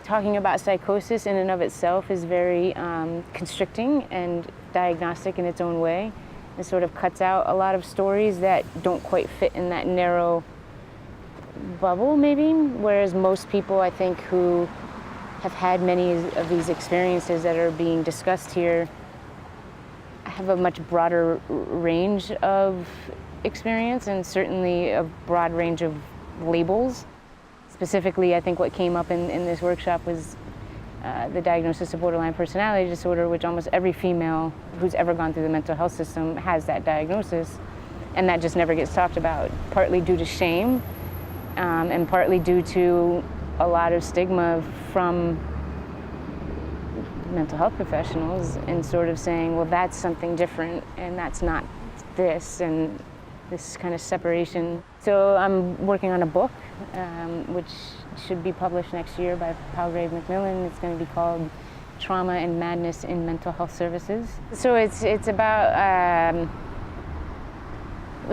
Talking about psychosis in and of itself is very constricting and diagnostic in its own way. It sort of cuts out a lot of stories that don't quite fit in that narrow bubble, maybe, whereas most people, I think, who have had many of these experiences that are being discussed here have a much broader range of experience and certainly a broad range of labels. Specifically, I think what came up in this workshop was the diagnosis of borderline personality disorder, which almost every female who's ever gone through the mental health system has that diagnosis, and that just never gets talked about, partly due to shame and partly due to a lot of stigma from mental health professionals and sort of saying, well, that's something different and that's not this, and this kind of separation. So I'm working on a book which should be published next year by Palgrave Macmillan. It's going to be called Trauma and Madness in Mental Health Services. So it's about,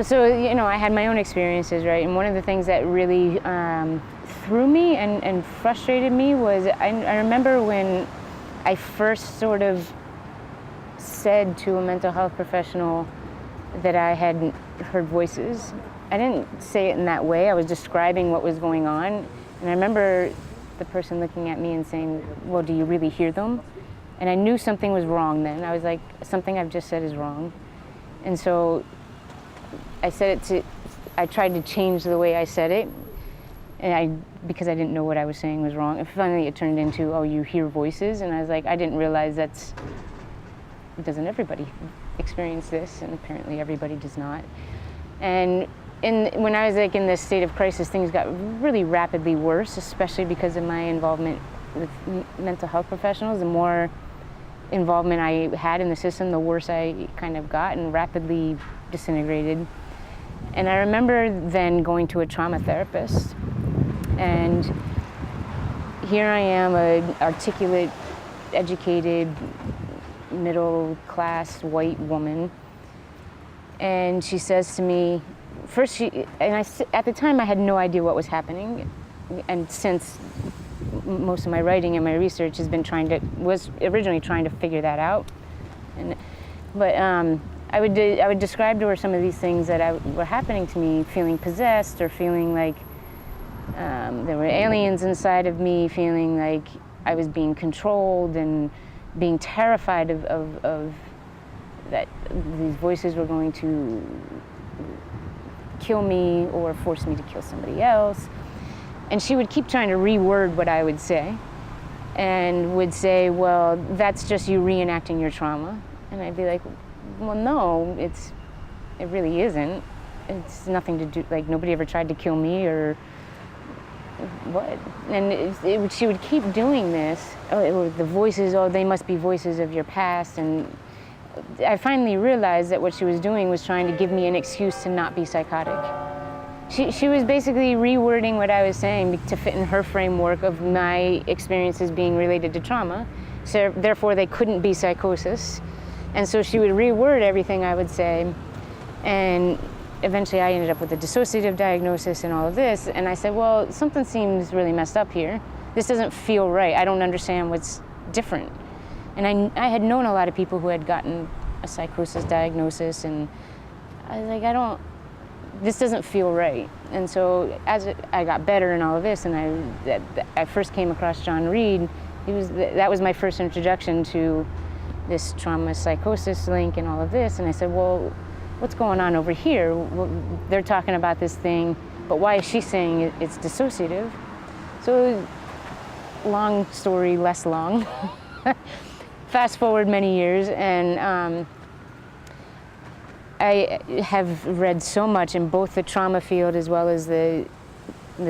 so you know, I had my own experiences, right? And one of the things that really threw me and frustrated me was I remember when I first sort of said to a mental health professional that I had heard voices. I didn't say it in that way. I was describing what was going on. And I remember the person looking at me and saying, well, do you really hear them? And I knew something was wrong then. I was like, something I've just said is wrong. And so I tried to change the way I said it. And because I didn't know what I was saying was wrong. And finally it turned into, oh, you hear voices? And I was like, I didn't realize doesn't everybody experience this? And apparently everybody does not. And when I was like in this state of crisis, things got really rapidly worse, especially because of my involvement with mental health professionals. The more involvement I had in the system, the worse I kind of got and rapidly disintegrated. And I remember then going to a trauma therapist, and here I am, an articulate, educated, middle-class white woman, and she says to me, at the time I had no idea what was happening, and since most of my writing and my research was originally trying to figure that out, but I would describe to her some of these things that were happening to me, feeling possessed or feeling like there were aliens inside of me, feeling like I was being controlled and being terrified of that these voices were going to kill me or force me to kill somebody else. And she would keep trying to reword what I would say and would say, well, that's just you reenacting your trauma. And I'd be like, well, no, it really isn't. It's nothing to do, like nobody ever tried to kill me or what? And she would keep doing this. Oh, the voices, oh, they must be voices of your past. And I finally realized that what she was doing was trying to give me an excuse to not be psychotic. She was basically rewording what I was saying to fit in her framework of my experiences being related to trauma. So therefore they couldn't be psychosis. And so she would reword everything I would say. And eventually I ended up with a dissociative diagnosis and all of this. And I said, well, something seems really messed up here. This doesn't feel right. I don't understand what's different. And I had known a lot of people who had gotten a psychosis diagnosis, and I was like, this doesn't feel right. And so as I got better and all of this, and I first came across John Reed, that was my first introduction to this trauma psychosis link and all of this. And I said, well, what's going on over here? Well, they're talking about this thing, but why is she saying it's dissociative? So long story, less long. Fast forward many years, and I have read so much in both the trauma field as well as the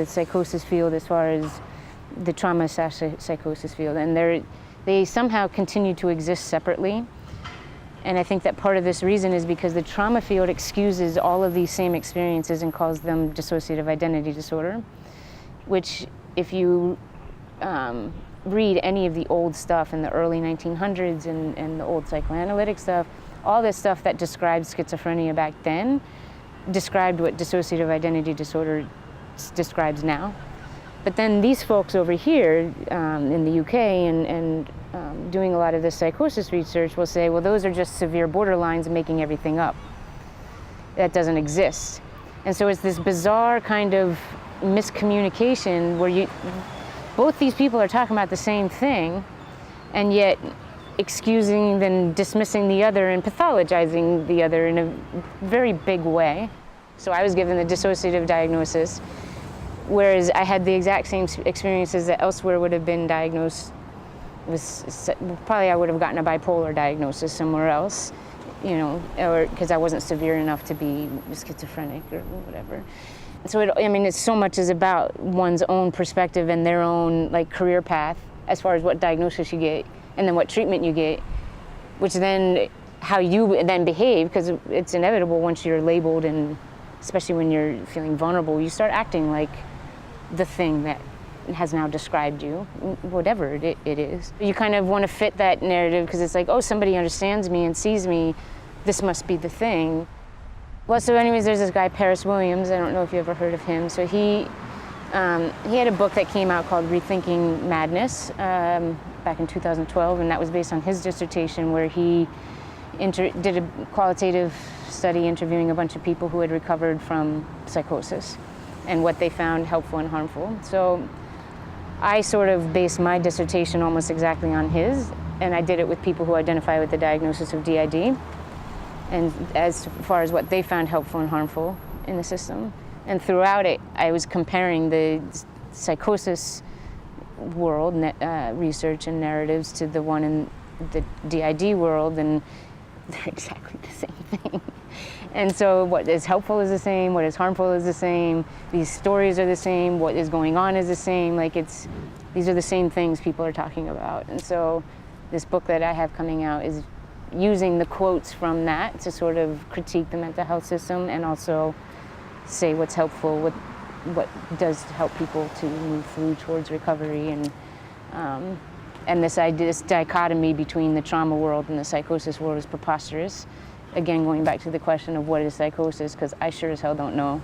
psychosis field, as far as the trauma psychosis field, and they somehow continue to exist separately. And I think that part of this reason is because the trauma field excuses all of these same experiences and calls them dissociative identity disorder, which if you read any of the old stuff in the early 1900s and the old psychoanalytic stuff, all this stuff that described schizophrenia back then described what dissociative identity disorder describes now. But then these folks over here in the UK and doing a lot of this psychosis research will say, well, those are just severe borderlines making everything up. That doesn't exist. And so it's this bizarre kind of miscommunication where both these people are talking about the same thing, and yet excusing and dismissing the other and pathologizing the other in a very big way. So I was given the dissociative diagnosis, whereas I had the exact same experiences that elsewhere would have been diagnosed with. Probably I would have gotten a bipolar diagnosis somewhere else, you know, or because I wasn't severe enough to be schizophrenic or whatever. So it's so much is about one's own perspective and their own like career path as far as what diagnosis you get and then what treatment you get, which then how you then behave, because it's inevitable once you're labeled, and especially when you're feeling vulnerable, you start acting like the thing that has now described you, whatever it is. You kind of want to fit that narrative because it's like, oh, somebody understands me and sees me, this must be the thing. Well, so anyways, there's this guy, Paris Williams. I don't know if you ever heard of him. So he had a book that came out called Rethinking Madness back in 2012, and that was based on his dissertation where he did a qualitative study interviewing a bunch of people who had recovered from psychosis and what they found helpful and harmful. So I sort of based my dissertation almost exactly on his, and I did it with people who identify with the diagnosis of DID, and as far as what they found helpful and harmful in the system. And throughout it, I was comparing the psychosis world research and narratives to the one in the DID world, and they're exactly the same thing. And so what is helpful is the same, what is harmful is the same, these stories are the same, what is going on is the same, these are the same things people are talking about. And so this book that I have coming out is using the quotes from that to sort of critique the mental health system and also say what's helpful, what does help people to move through towards recovery, and this dichotomy between the trauma world and the psychosis world is preposterous. Again, going back to the question of what is psychosis, because I sure as hell don't know.